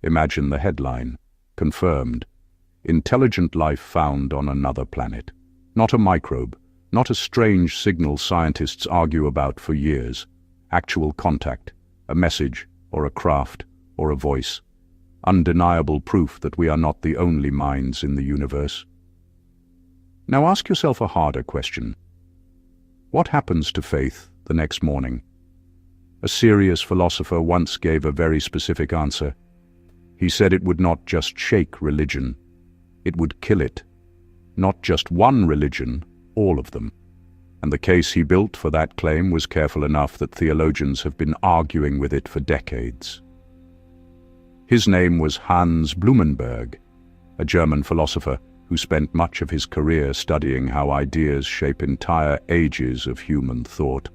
Imagine the headline. Confirmed. Intelligent life found on another planet. Not a microbe, not a strange signal scientists argue about for years. Actual contact, a message, or a craft, or a voice. Undeniable proof that we are not the only minds in the universe. Now ask yourself a harder question. What happens to faith the next morning? A serious philosopher once gave a very specific answer. He said it would not just shake religion, it would kill it. Not just one religion, all of them. And the case he built for that claim was careful enough that theologians have been arguing with it for decades. His name was Hans Blumenberg, a German philosopher who spent much of his career studying how ideas shape entire ages of human thought.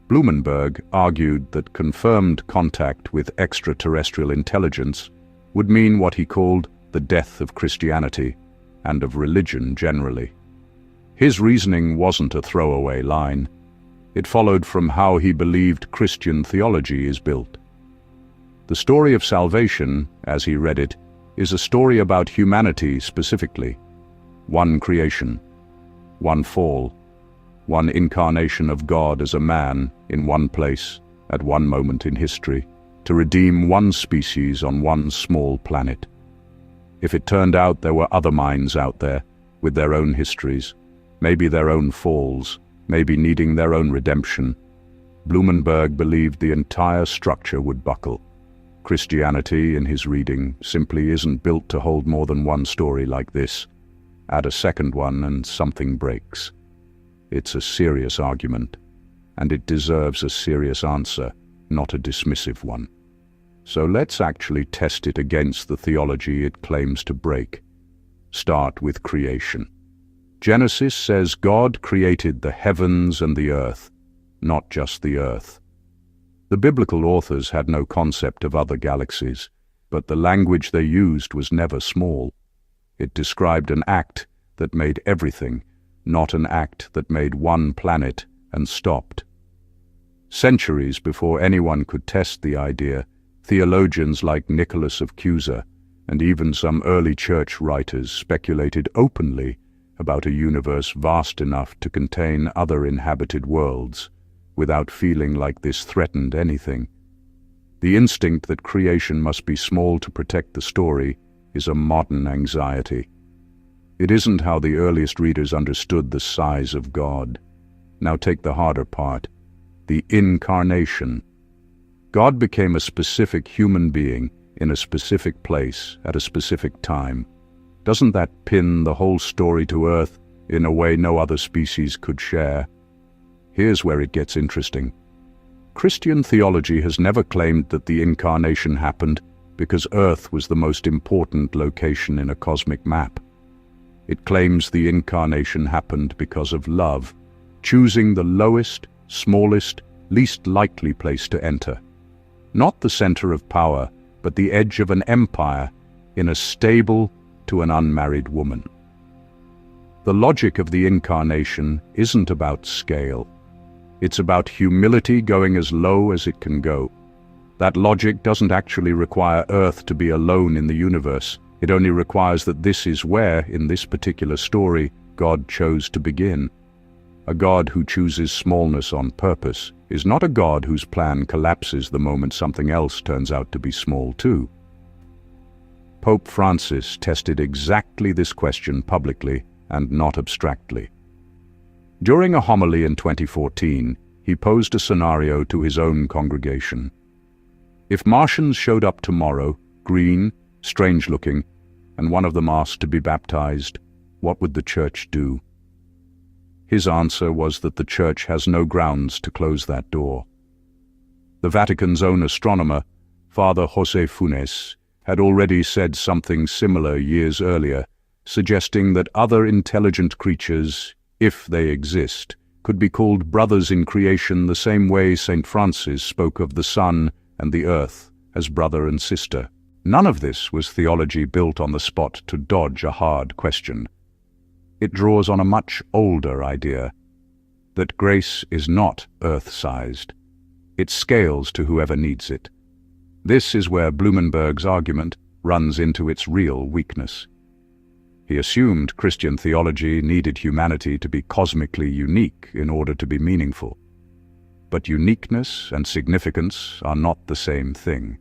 Blumenberg argued that confirmed contact with extraterrestrial intelligence would mean what he called the death of Christianity and of religion generally. His reasoning wasn't a throwaway line. It followed from how he believed Christian theology is built. The story of salvation, as he read it, is a story about humanity specifically. One creation, one fall, one incarnation of God as a man in one place at one moment in history to redeem one species on one small planet. If it turned out there were other minds out there with their own histories, maybe their own falls, maybe needing their own redemption, Blumenberg believed the entire structure would buckle. Christianity, in his reading, simply isn't built to hold more than one story like this. Add a second one and something breaks. It's a serious argument, and it deserves a serious answer, not a dismissive one. So let's actually test it against the theology it claims to break. Start with creation. Genesis says God created the heavens and the earth, not just the earth. The biblical authors had no concept of other galaxies, but the language they used was never small. It described an act that made everything, not an act that made one planet and stopped. Centuries before anyone could test the idea, theologians like Nicholas of Cusa and even some early church writers speculated openly about a universe vast enough to contain other inhabited worlds, without feeling like this threatened anything. The instinct that creation must be small to protect the story is a modern anxiety. It isn't how the earliest readers understood the size of God. Now take the harder part, the incarnation. God became a specific human being in a specific place at a specific time. Doesn't that pin the whole story to earth in a way no other species could share? Here's where it gets interesting. Christian theology has never claimed that the incarnation happened because Earth was the most important location in a cosmic map. It claims the incarnation happened because of love, choosing the lowest, smallest, least likely place to enter. Not the center of power, but the edge of an empire in a stable to an unmarried woman. The logic of the incarnation isn't about scale. It's about humility going as low as it can go. That logic doesn't actually require Earth to be alone in the universe. It only requires that this is where, in this particular story, God chose to begin. A God who chooses smallness on purpose is not a God whose plan collapses the moment something else turns out to be small too. Pope Francis tested exactly this question publicly and not abstractly. During a homily in 2014, he posed a scenario to his own congregation. If Martians showed up tomorrow, green, strange-looking, and one of them asked to be baptized, what would the Church do? His answer was that the Church has no grounds to close that door. The Vatican's own astronomer, Father José Funes, had already said something similar years earlier, suggesting that other intelligent creatures, if they exist, could be called brothers in creation the same way St. Francis spoke of the sun and the earth as brother and sister. None of this was theology built on the spot to dodge a hard question. It draws on a much older idea, that grace is not earth-sized. It scales to whoever needs it. This is where Blumenberg's argument runs into its real weakness. He assumed Christian theology needed humanity to be cosmically unique in order to be meaningful. But uniqueness and significance are not the same thing.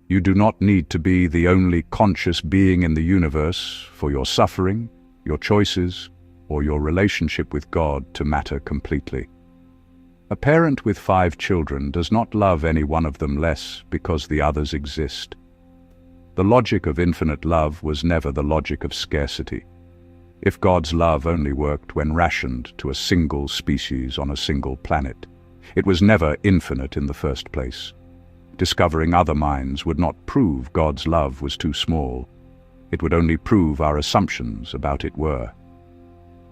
You do not need to be the only conscious being in the universe for your suffering, your choices, or your relationship with God to matter completely. A parent with 5 children does not love any one of them less because the others exist. The logic of infinite love was never the logic of scarcity. If God's love only worked when rationed to a single species on a single planet, it was never infinite in the first place. Discovering other minds would not prove God's love was too small. It would only prove our assumptions about it were.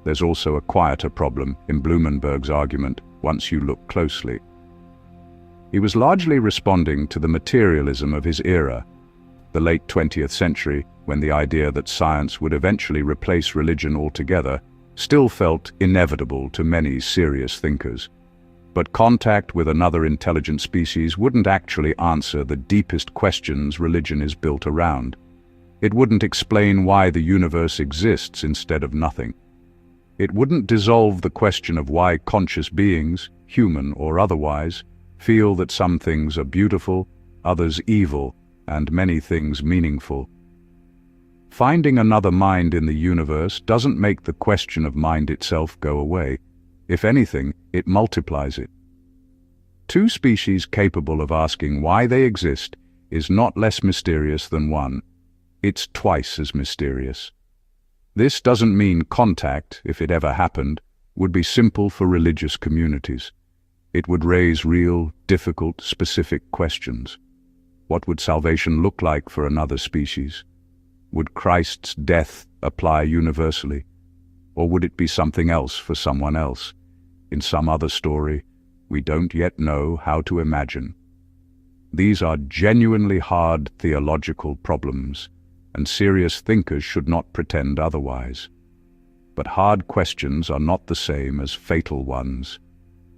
There's also a quieter problem in Blumenberg's argument once you look closely. He was largely responding to the materialism of his era, the late 20th century, when the idea that science would eventually replace religion altogether still felt inevitable to many serious thinkers. But contact with another intelligent species wouldn't actually answer the deepest questions religion is built around. It wouldn't explain why the universe exists instead of nothing. It wouldn't dissolve the question of why conscious beings, human or otherwise, feel that some things are beautiful, others evil, and many things meaningful. Finding another mind in the universe doesn't make the question of mind itself go away. If anything, it multiplies it. 2 species capable of asking why they exist is not less mysterious than one. It's twice as mysterious. This doesn't mean contact, if it ever happened, would be simple for religious communities. It would raise real, difficult, specific questions. What would salvation look like for another species? Would Christ's death apply universally? Or would it be something else for someone else, in some other story we don't yet know how to imagine? These are genuinely hard theological problems, and serious thinkers should not pretend otherwise. But hard questions are not the same as fatal ones.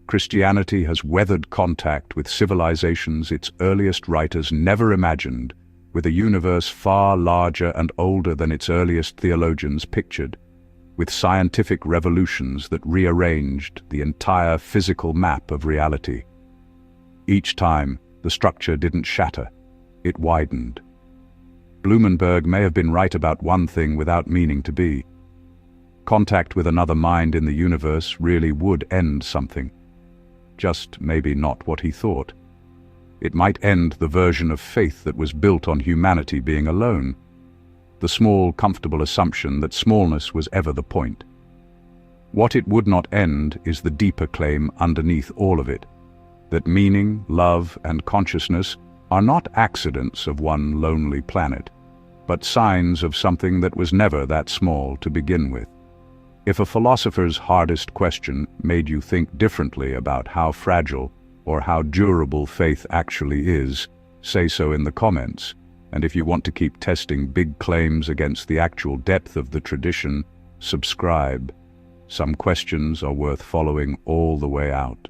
Christianity has weathered contact with civilizations its earliest writers never imagined, with a universe far larger and older than its earliest theologians pictured, with scientific revolutions that rearranged the entire physical map of reality. Each time, the structure didn't shatter, it widened. Blumenberg may have been right about one thing without meaning to be. Contact with another mind in the universe really would end something. Just maybe not what he thought. It might end the version of faith that was built on humanity being alone, the small, comfortable assumption that smallness was ever the point. What it would not end is the deeper claim underneath all of it, that meaning, love, and consciousness are not accidents of one lonely planet, but signs of something that was never that small to begin with. If a philosopher's hardest question made you think differently about how fragile or how durable faith actually is, say so in the comments. And if you want to keep testing big claims against the actual depth of the tradition, subscribe. Some questions are worth following all the way out.